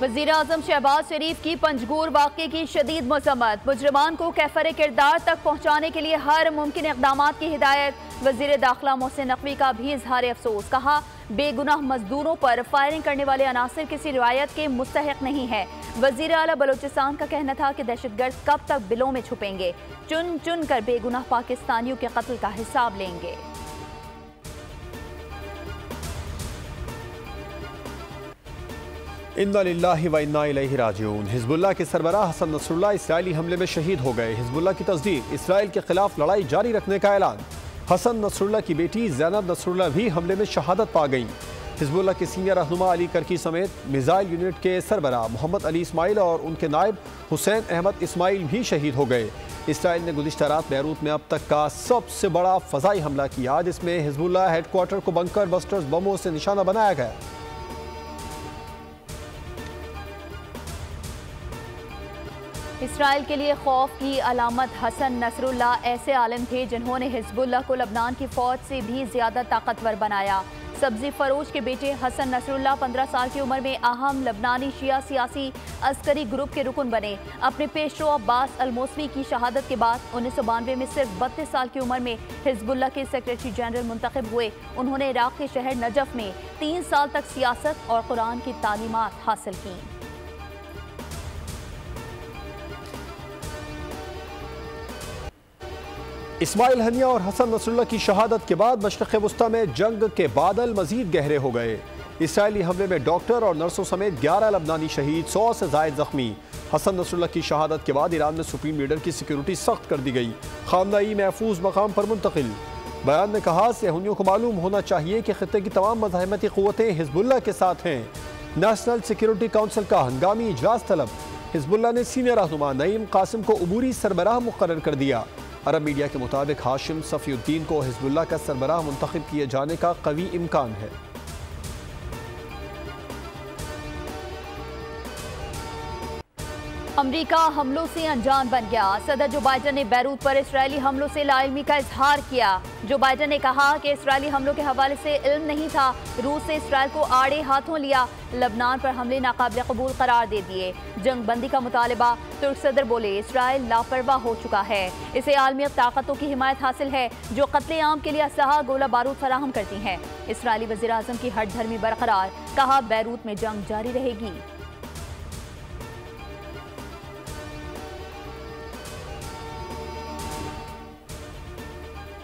वज़ीर आज़म शहबाज शरीफ की पंजगूर वाक़े की शदीद मज़म्मत। मुजरिमान को कैफर किरदार तक पहुँचाने के लिए हर मुमकिन इक़दाम की हिदायत। वज़ीर दाखिला मोहसिन नकवी का भी इजहार अफसोस। कहा, बेगुनाह मजदूरों पर फायरिंग करने वाले अनासिर किसी रिवायत के मुस्तहिक नहीं है। वज़ीर आला बलोचिस्तान का कहना था कि दहशतगर्द कब तक बिलों में छुपेंगे, चुन चुन कर बेगुनाह पाकिस्तानियों के कत्ल का हिसाब लेंगे। इन्ना लिल्लाहि व इन्ना इलैहि राजिऊन। हिजबुल्लाह के सरबराह हसन नसरुल्लाह इसराइली हमले में शहीद हो गए। हिजबुल्लाह की तस्दीक, इसराइल के खिलाफ लड़ाई जारी रखने का ऐलान। हसन नसरुल्लाह की बेटी ज़ैनब नसरुल्लाह भी हमले में शहादत पा गईं। हिजबुल्लाह के सीनियर रहनुमा अली करकी समेत मिसाइल यूनिट के सरबराह मोहम्मद अली इस्माइल और उनके नायब हुसैन अहमद इस्माइल भी शहीद हो गए। इसराइल ने गुज़िश्ता रात बैरूत में अब तक का सबसे बड़ा फ़ज़ाई हमला किया, जिसमें हिजबुल्लाह हेडक्वार्टर को बंकर बस्टर्स बमों से निशाना बनाया गया। इसराइल के लिए खौफ की अलामत हसन नसरुल्लाह ऐसे आलिम थे जिन्होंने हिजबुल्लाह को लबनान की फ़ौज से भी ज़्यादा ताकतवर बनाया। सब्जी फरोश के बेटे हसन नसरुल्लाह 15 साल की उम्र में अहम लबनानी शिया सियासी अस्करी ग्रुप के रुकन बने। अपने पेशरो अब्बास अल-मोसवी की शहादत के बाद 1992 में सिर्फ 32 साल की उम्र में हिजबुल्लाह के सेक्रेटरी जनरल मुंतखब हुए। उन्होंने इराक के शहर नजफ में 3 साल तक सियासत और कुरान की तालीमात हासिल की। इस्माइल हनिया और हसन नसरुल्लाह की शहादत के बाद मशरिक़ वस्ता में जंग के बादल मजीद गहरे हो गए। इसराइली हमले में डॉक्टर और नर्सों समेत 11 लबनानी शहीद, 100 से ज़ायद जख्मी। हसन नसरुल्लाह की शहादत के बाद ईरान में सुप्रीम लीडर की सिक्योरिटी सख्त कर दी गई, खामनई महफूज मकाम पर मुंतकिल। बयान में कहा, सेहूनियों को मालूम होना चाहिए कि खित्ते की तमाम मज़ाहमती क़ुव्वतें हिजबुल्लाह के साथ हैं। नेशनल सिक्योरिटी काउंसिल का हंगामी इजलास तलब। हिजबुल्लाह ने सीनियर रहनुमा नईम कासिम को उबूरी सरबराह मुक़र्रर कर दिया। अरब मीडिया के मुताबिक हाशिम सफ़ीउद्दीन को हिजबुल्लाह का सरबराह मुंतखब किए जाने का कवी इम्कान है। अमरीका हमलों से अनजान बन गया। सदर जो बाइडन ने बैरूत पर इसराइली हमलों से लाइल्मी का इजहार किया। जो बाइडन ने कहा कि इसराइली हमलों के हवाले से इल्म नहीं था, रूस से इसराइल को आड़े हाथों लिया, लबनान पर हमले नाकाबिल कबूल करार दे दिए। जंग बंदी का मुतालबा, तुर्क सदर बोले इसराइल लापरवाह हो चुका है, इसे आलमी ताकतों की हिमायत हासिल है जो कत्ले आम के लिए असलहा गोला बारूद फराहम करती हैं। इसराइली वज़ीर आज़म की हट धर्मी बरकरार, कहा बैरूत में जंग जारी रहेगी।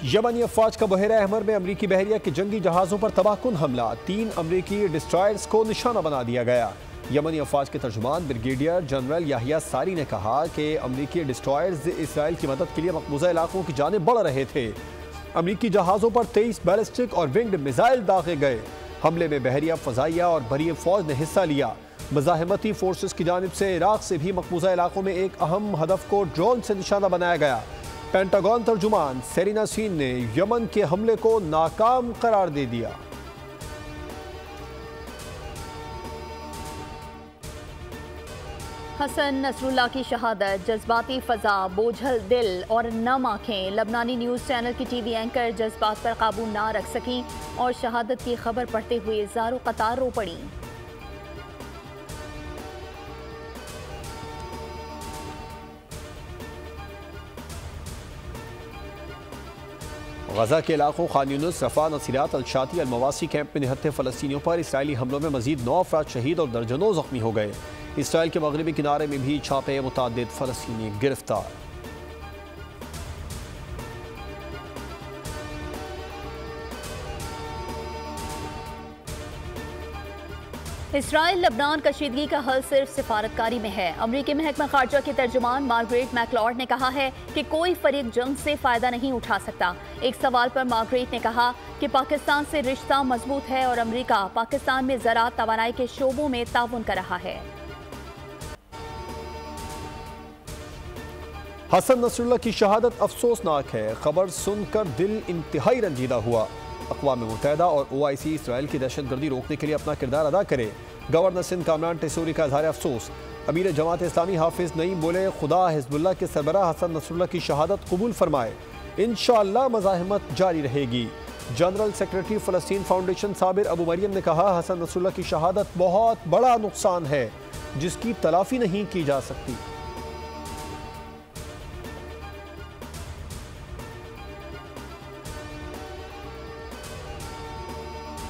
यमनी अफवाज का बहरा अहमर में अमरीकी बहरिया के जंगी जहाज़ों पर तबाहकुन हमला, 3 अमरीकी डिस्ट्रॉयर्स को निशाना बना दिया गया। यमनी अफवाज के तर्जुमान ब्रिगेडियर जनरल याहिया सारी ने कहा कि अमरीकी डिस्ट्रॉयर्स इसराइल की मदद के लिए मकबूजा इलाकों की जानिब बढ़ रहे थे। अमरीकी जहाज़ों पर 23 बैलिस्टिक और विंग्ड मिसाइल दागे गए। हमले में बहरिया, फ़ज़ाइया और बरी फौज ने हिस्सा लिया। मज़ाहमती फोर्सेस की जानिब से इराक से भी मकबूजा इलाकों में एक अहम हदफ को ड्रोन से निशाना बनाया गया। पेंटागन तर्जुमान सेरिना सीन ने यमन के हमले को नाकाम करार दे दिया। हसन नसरुल्लाह की शहादत, जज्बाती फ़ज़ा, बोझल दिल और नम आँखें। लबनानी न्यूज़ चैनल की टीवी एंकर जज्बात पर काबू ना रख सकीं और शहादत की खबर पढ़ते हुए ज़ारो कतार रो पड़ी। गजा के इलाकों खान यूनिस, रफा, नसीरात, अलशाती, अलमवासी कैंप में निहत्थे फ़लस्तीनियों पर इसराइली हमलों में मजीद 9 अफराद शहीद और दर्जनों जख्मी हो गए। इसराइल के मगरबी किनारे में भी छापे, मुतअद्दिद फ़लस्तीनी गिरफ्तार। इसराइल लबनान कशीदगी का हल सिर्फ सिफारतकारी में है। अमरीकी महकमा खारजा की तर्जुमान मार्गरेट मैकलॉर्ड ने कहा है कि कोई फरीक जंग से फ़ायदा नहीं उठा सकता। एक सवाल पर मार्गरेट ने कहा कि पाकिस्तान से रिश्ता मजबूत है और अमरीका पाकिस्तान में ज़राअत, तवानाई के शोबों में ताउन कर रहा है। हसन नसरुल्लाह की शहादत अफसोसनाक है। खबर सुनकर दिल इंतहाई रंजीदा हुआ। अक़वाम मुत्तहिदा और OIC इसराइल की दहशतगर्दी रोकने के लिए अपना किरदार अदा करे। गवर्नर सिंध कामरान टेसूरी का इज़हार अफसोस। अमीर जमात इस्लामी हाफिज़ नईम बोले, खुदा हिजबुल्लाह के सरबराह हसन नसरुल्लाह की शहादत कबूल फरमाए, इंशाअल्लाह मज़ाहमत जारी रहेगी। जनरल सेक्रेटरी फ़लस्तीन फाउंडेशन साबिर अबू मरियम ने कहा, हसन नसरुल्लाह की शहादत बहुत बड़ा नुकसान है। जिसकी तलाफी नहीं की जा सकती।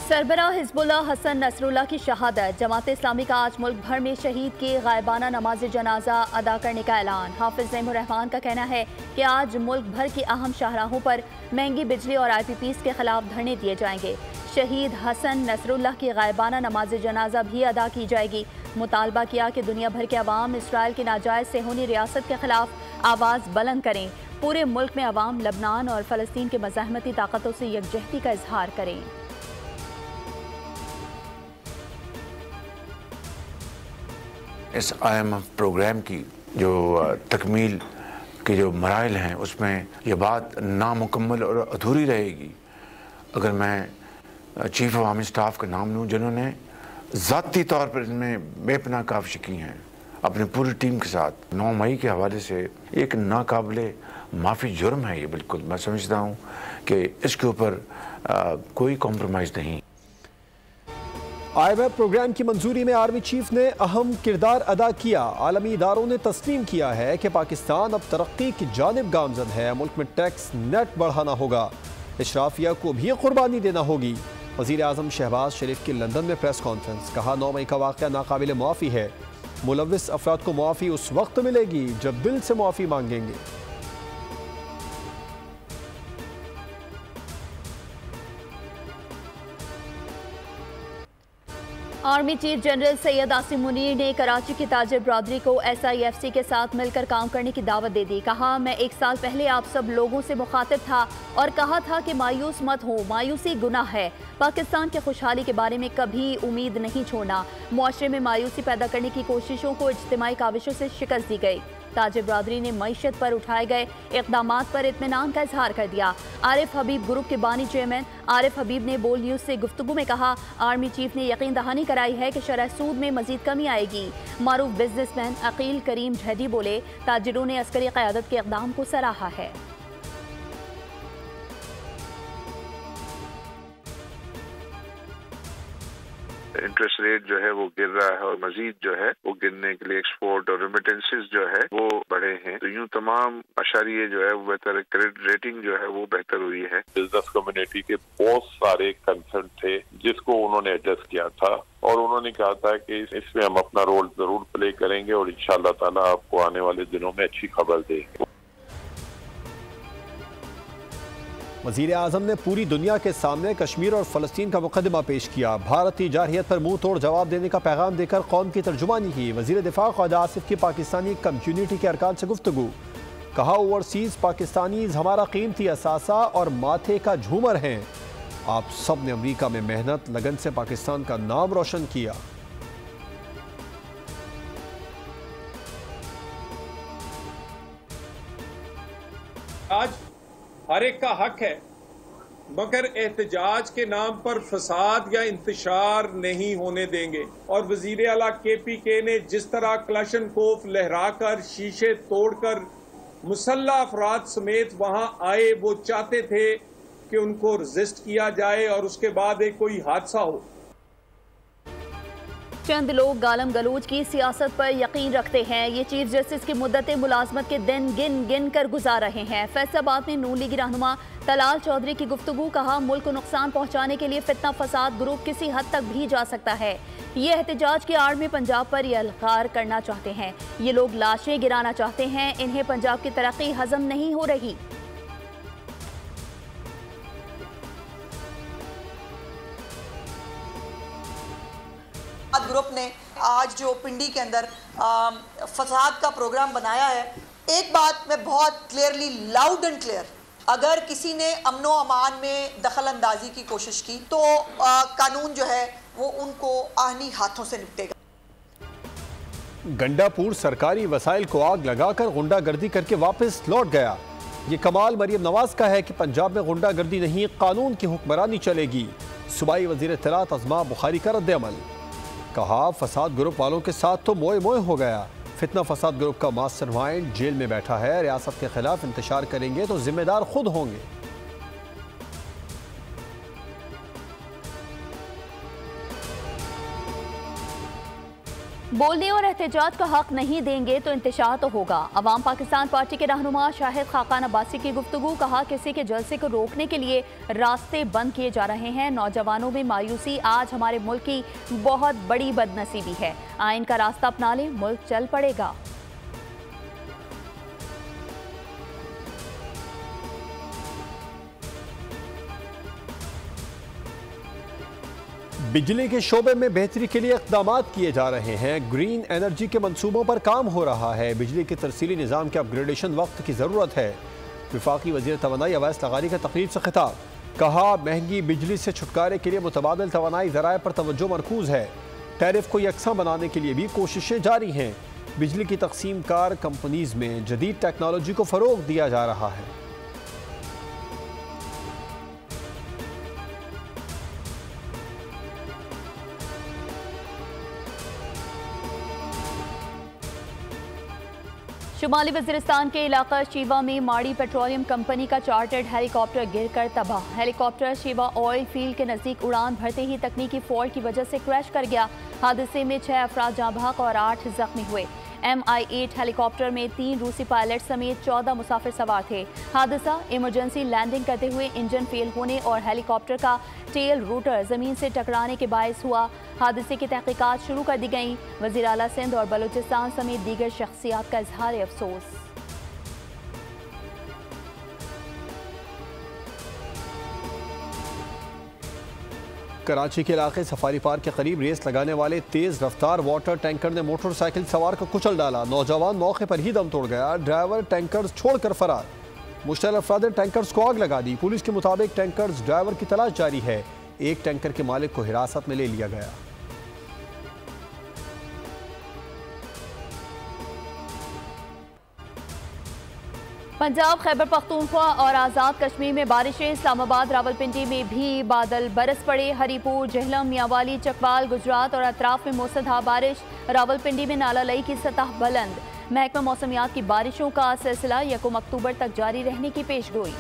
सरबराह हिजबुल्लाह हसन नसरुल्लाह की शहादत। जमात इस्लामी का आज मुल्क भर में शहीद की गायबाना नमाज जनाजा अदा करने का ऐलान। हाफिज ज़ैनुर रहमान का कहना है कि आज मुल्क भर की अहम शाहराहों पर महंगी बिजली और IPPs के खिलाफ धरने दिए जाएंगे। शहीद हसन नसरुल्लाह की गायबाना नमाज जनाजा भी अदा की जाएगी। मुतालबा किया कि दुनिया भर के अवाम इसराइल की नाजायज सेहूनी रियासत के खिलाफ आवाज़ बुलंद करें। पूरे मुल्क में अवाम लबनान और फ़लस्तीन के मज़ाहमती ताकतों से यकजहती का इजहार करें। इस IMF प्रोग्राम की जो तकमील के जो मराइल हैं उसमें यह बात नामुकम्मल और अधूरी रहेगी अगर मैं चीफ ऑफ आर्मी स्टाफ का नाम लूँ जिन्होंने ज़ाती तौर पर इनमें बेपनाह काविश की हैं अपनी पूरी टीम के साथ। 9 मई के हवाले से एक नाकाबिले माफ़ी जुर्म है ये। बिल्कुल मैं समझता हूँ कि इसके ऊपर कोई कॉम्प्रोमाइज़ नहीं। IMF प्रोग्राम की मंजूरी में आर्मी चीफ ने अहम किरदार अदा किया। आलमी इदारों ने तस्लीम किया है कि पाकिस्तान अब तरक्की की जानिब गामजन है। मुल्क में टैक्स नेट बढ़ाना होगा, इशराफिया को भी कुर्बानी देना होगी। वज़ीर आज़म शहबाज शरीफ की लंदन में प्रेस कॉन्फ्रेंस। कहा 9 मई का वाक़या नाकाबिल मुआफ़ी है। मुलव्विस अफराद को मुआफ़ी उस वक्त मिलेगी जब दिल से मुआफ़ी मांगेंगे। Army chief general Syed Asim Munir ने कराची की ताजिर बरादरी को SIFC के साथ मिलकर काम करने की दावत दे दी। कहा, मैं 1 साल पहले आप सब लोगों से मुखातिब था और कहा था कि मायूस मत हो, मायूसी गुनाह है। पाकिस्तान की खुशहाली के बारे में कभी उम्मीद नहीं छोड़ना। मुआशरे में मायूसी पैदा करने की कोशिशों को इज्तिमाई काविशों से शिकस्त दी गई। ताजिर बरादरी ने मईशत पर उठाए गए इक़दामात पर इत्मीनान का इजहार कर दिया। आरिफ हबीब ग्रुप के बानी चेयरमैन आरिफ हबीब ने बोल न्यूज़ से गुफ्तगू में कहा, आर्मी चीफ ने यकीन दहानी कराई है कि शरह सूद में मजीद कमी आएगी। मारूफ बिजनेसमैन अकील करीम झडी बोले, ताजिरों ने अस्करी क़यादत के इक़दाम को सराहा है। इंटरेस्ट रेट जो है वो गिर रहा है और मजीद जो है वो गिरने के लिए एक्सपोर्ट और रेमिटेंसेस जो है वो बढ़े हैं। तो यूं तमाम अशारिये जो है वो बेहतर, क्रेडिट रेटिंग जो है वो बेहतर हुई है। बिजनेस कम्युनिटी के बहुत सारे कंसर्न थे जिसको उन्होंने एड्रेस किया था और उन्होंने कहा था कि इसमें हम अपना रोल जरूर प्ले करेंगे और इंशाअल्लाह ताला आपको आने वाले दिनों में अच्छी खबर देंगे। वज़ीर आज़म ने पूरी दुनिया के सामने कश्मीर और फ़लस्तीन का मुकदमा पेश किया। भारतीय जारहियत पर मुंह तोड़ जवाब देने का पैगाम देकर कौम की तर्जुमानी की। वज़ीर दिफा ख्वाजा आसिफ की पाकिस्तानी कम्युनिटी के अरकान से गुफ्तगू। कहा, ओवरसीज़ पाकिस्तानीज़ हमारा कीमती असासा और माथे का झूमर हैं। आप सब ने अमरीका में मेहनत लगन से पाकिस्तान का नाम रोशन किया। आज हर एक का हक है, मगर एहतजाज के नाम पर फसाद या इंतशार नहीं होने देंगे। और वजीर आला KPK ने जिस तरह क्लशनकोफ लहराकर शीशे तोड़कर मुसल्लह अफराद समेत वहां आए, वो चाहते थे कि उनको रजिस्ट किया जाए और उसके बाद एक कोई हादसा हो। चंद लोग गालम गलोच की सियासत पर यकीन रखते हैं। ये चीफ जस्टिस की मुद्दत मुलाजमत के दिन गिन गिन कर गुजार रहे हैं। फैसलाबाद में नून लीगी रहनुमा तलाल चौधरी की गुफ्तगू। कहा, मुल्क को नुकसान पहुंचाने के लिए फितना फसाद ग्रुप किसी हद तक भी जा सकता है। ये एहतजाज की आड़ में पंजाब पर यलगार करना चाहते हैं। ये लोग लाशें गिराना चाहते हैं। इन्हें पंजाब की तरक्की हजम नहीं हो रही। ग्रुप ने आज जो पिंडी के अंदर फसाद का प्रोग्राम बनाया है, एक बात मैं बहुत क्लियरली लाउड एंड क्लियर, अगर किसी ने अमनो अमान में दखल अंदाजी की कोशिश की तो कानून जो है वो उनको आहनी हाथों से निपटेगा। गंडापुर सरकारी वसाइल को आग लगाकर गुंडागर्दी करके वापस लौट गया। ये कमाल मरियम नवाज का है कि पंजाब में गुंडागर्दी नहीं, कानून की हुक्मरानी चलेगी। सूबाई वजीर इत्तलात अज़मा बुखारी का रद्द-ए-अमल। कहा, फसाद ग्रुप वालों के साथ तो मोए मोए हो गया। फितना फसाद ग्रुप का मास्टरमाइंड जेल में बैठा है। रियासत के खिलाफ इंतशार करेंगे तो जिम्मेदार खुद होंगे। बोलने और एहतजाज का हक नहीं देंगे तो इंतशार तो होगा। अवाम पाकिस्तान पार्टी के रहनुमा शाहिद खाकान अब्बासी की गुफ्तगू, कहा किसी के जलसे को रोकने के लिए रास्ते बंद किए जा रहे हैं। नौजवानों में मायूसी आज हमारे मुल्क की बहुत बड़ी बदनसीबी है। आइन का रास्ता अपना लें, मुल्क चल पड़ेगा। बिजली के शोबे में बेहतरी के लिए इक़दाम किए जा रहे हैं। ग्रीन एनर्जी के मंसूबों पर काम हो रहा है। बिजली के तरसीली निज़ाम के अपग्रेडेशन वक्त की ज़रूरत है। वफाकी वज़ीर तवानाई अवैस लगारी का तकरीब से खिताब, कहा महंगी बिजली से छुटकारे के लिए मुतबादिल तवानाई ज़राए पर तवज्जो मरकूज़ है। टैरिफ को यकसा बनाने के लिए भी कोशिशें जारी हैं। बिजली की तकसीम कार कंपनीज़ में जदीद टेक्नोलॉजी को फ़रोग दिया जा रहा है। शुमाली वज़ीरिस्तान के इलाका शीवा में माड़ी पेट्रोलियम कंपनी का चार्टर्ड हेलीकॉप्टर गिरकर तबाह। हेलीकॉप्टर शीवा ऑयल फील्ड के नज़दीक उड़ान भरते ही तकनीकी फॉल्ट की वजह से क्रैश कर गया। हादसे में 6 अफराद जाँ बहक और 8 जख्मी हुए। MI-8 हेलीकॉप्टर में 3 रूसी पायलट समेत 14 मुसाफिर सवार थे। हादसा इमरजेंसी लैंडिंग करते हुए इंजन फेल होने और हेलीकॉप्टर का टेल रूटर जमीन से टकराने के बायस हुआ। हादसे की तहकीकात शुरू कर दी गई। वज़ीर आला सिंध और बलूचिस्तान समेत दीगर शख्सियात का इजहार अफसोस। कराची के इलाके सफारी पार्क के करीब रेस लगाने वाले तेज रफ्तार वाटर टैंकर ने मोटरसाइकिल सवार को कुचल डाला। नौजवान मौके पर ही दम तोड़ गया। ड्राइवर टैंकर्स छोड़कर फरार। मुश्तल अफराद ने टैंकर्स को आग लगा दी। पुलिस के मुताबिक टैंकर्स ड्राइवर की तलाश जारी है। एक टैंकर के मालिक को हिरासत में ले लिया गया। पंजाब, खैबर पख्तूनख्वा और आज़ाद कश्मीर में बारिशें। इस्लामाबाद, रावलपिंडी में भी बादल बरस पड़े। हरीपुर, जहलम, मियांवाली, चकवाल, गुजरात और अतराफ में मूसलाधार बारिश। रावलपिंडी में नाला लई की सतह बुलंद। महकमा मौसमियात की बारिशों का सिलसिला 1 अक्टूबर तक जारी रहने की पेशगोई।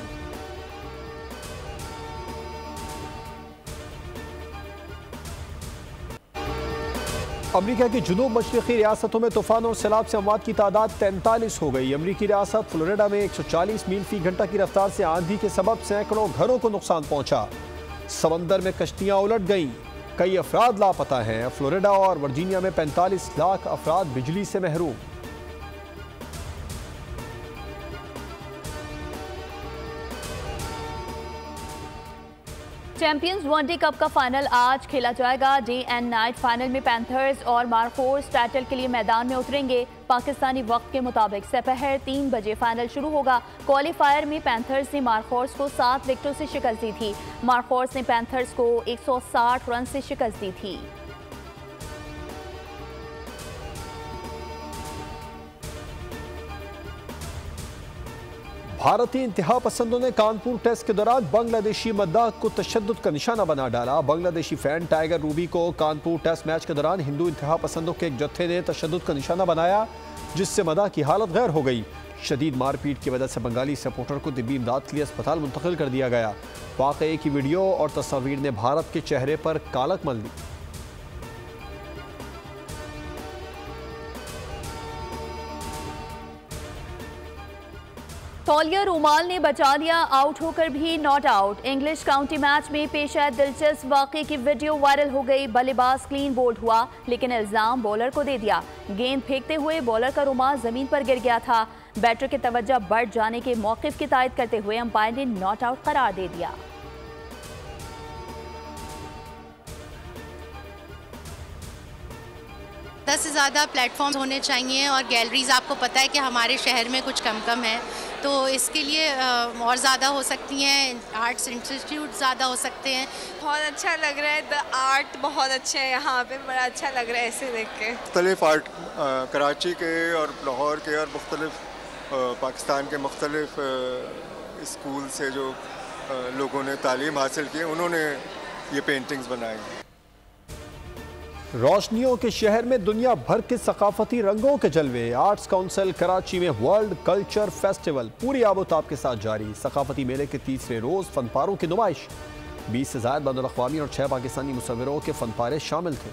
अमरीका की जुनूब मशरक़ी रियासतों में तूफान और सैलाब से अमवात की तादाद 43 हो गई। अमरीकी रियासत फ्लोरिडा में 140 मील फी घंटा की रफ्तार से आंधी के सबब सैकड़ों घरों को नुकसान पहुंचा। समंदर में कश्तियां उलट गईं। कई अफराद लापता हैं। फ्लोरिडा और वर्जीनिया में 45 लाख अफराद बिजली से महरूम। चैंपियंस वनडे कप का फाइनल आज खेला जाएगा। डे एंड नाइट फाइनल में पैंथर्स और मार्कोर्स टाइटल के लिए मैदान में उतरेंगे। पाकिस्तानी वक्त के मुताबिक दोपहर 3 बजे फाइनल शुरू होगा। क्वालिफायर में पैंथर्स ने मार्कोर्स को 7 विकेटों से शिकस्त दी थी। मार्कोर्स ने पैंथर्स को 160 रन से शिकस्त दी थी। भारतीय इंतहा पसंदों ने कानपुर टेस्ट के दौरान बांग्लादेशी मद्दाह को तशद्दुद का निशाना बना डाला। बांग्लादेशी फैन टाइगर रूबी को कानपुर टेस्ट मैच के दौरान हिंदू इंतहा पसंदों के एक जत्थे ने तशद्दुद का निशाना बनाया, जिससे मद्दाह की हालत गैर हो गई। शदीद मारपीट की वजह से बंगाली सपोर्टर को तिब्बी इमदाद के लिए अस्पताल मुंतकिल कर दिया गया। वाक़ये की वीडियो और तस्वीर ने भारत के चेहरे पर कालक मल दी। तौलिया रूमाल ने बचा लिया, आउट होकर भी not out. English county match में पेश आए दिलचस्प वाक़े की वीडियो वायरल हो गई। बल्लेबाज क्लीन बोल्ड हुआ, लेकिन इल्जाम बॉलर को दे दिया। गेंद फेंकते हुए बॉलर का रूमाल जमीन पर गिर गया था। बैटर की तवज्जो बढ़ जाने के मौक़िफ़ की तायद करते हुए अंपायर ने नॉट आउट करार दे दिया। 10 से ज़्यादा प्लेटफॉर्म्स होने चाहिए और गैलरीज़ आपको पता है कि हमारे शहर में कुछ कम है, तो इसके लिए और ज़्यादा हो सकती हैं। आर्ट्स इंस्टीट्यूट ज़्यादा हो सकते हैं। बहुत अच्छा लग रहा है। द आर्ट बहुत अच्छा है यहाँ पे, बड़ा अच्छा लग रहा है ऐसे देख के। मुख्तलिफ आर्ट कराची के और लाहौर के और मुख्तलिफ पाकिस्तान के मुख्तलिफ स्कूल से जो लोगों ने तालीम हासिल की, उन्होंने ये पेंटिंग्स बनाई। रोशनियों के शहर में दुनिया भर के सकाफती रंगों के जलवे। आर्ट्स काउंसिल कराची में वर्ल्ड कल्चर फेस्टिवल पूरी आबोताब के साथ जारी। सकाफती मेले के तीसरे रोज फनपारों की नुमाइश। 20 से ज़ायद बैनुल अक़वामी और 6 पाकिस्तानी मुसव्विरों के फनपारे शामिल थे।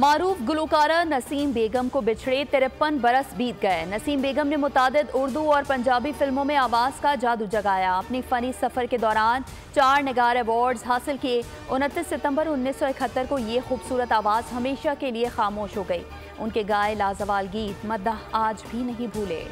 मारूफ गुलकारा नसीम बेगम को बिछड़े 53 बरस बीत गए। नसीम बेगम ने मुतादिद उर्दू और पंजाबी फिल्मों में आवाज़ का जादू जगाया। अपनी फ़नी सफ़र के दौरान 4 निगार अवार्ड्स हासिल किए। 29 सितंबर 1971 को ये खूबसूरत आवाज़ हमेशा के लिए खामोश हो गई। उनके गाए लाजवाल गीत मद्दाह आज भी नहीं भूले।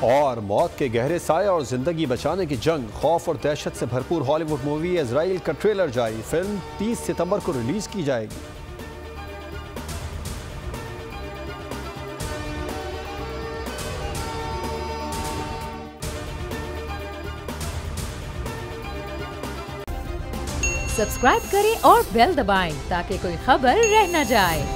और मौत के गहरे साए और जिंदगी बचाने की जंग, खौफ और दहशत से भरपूर हॉलीवुड मूवी इज़राइल का ट्रेलर जारी। फिल्म 30 सितंबर को रिलीज की जाएगी। सब्सक्राइब करें और बेल दबाएं ताकि कोई खबर रह न जाए।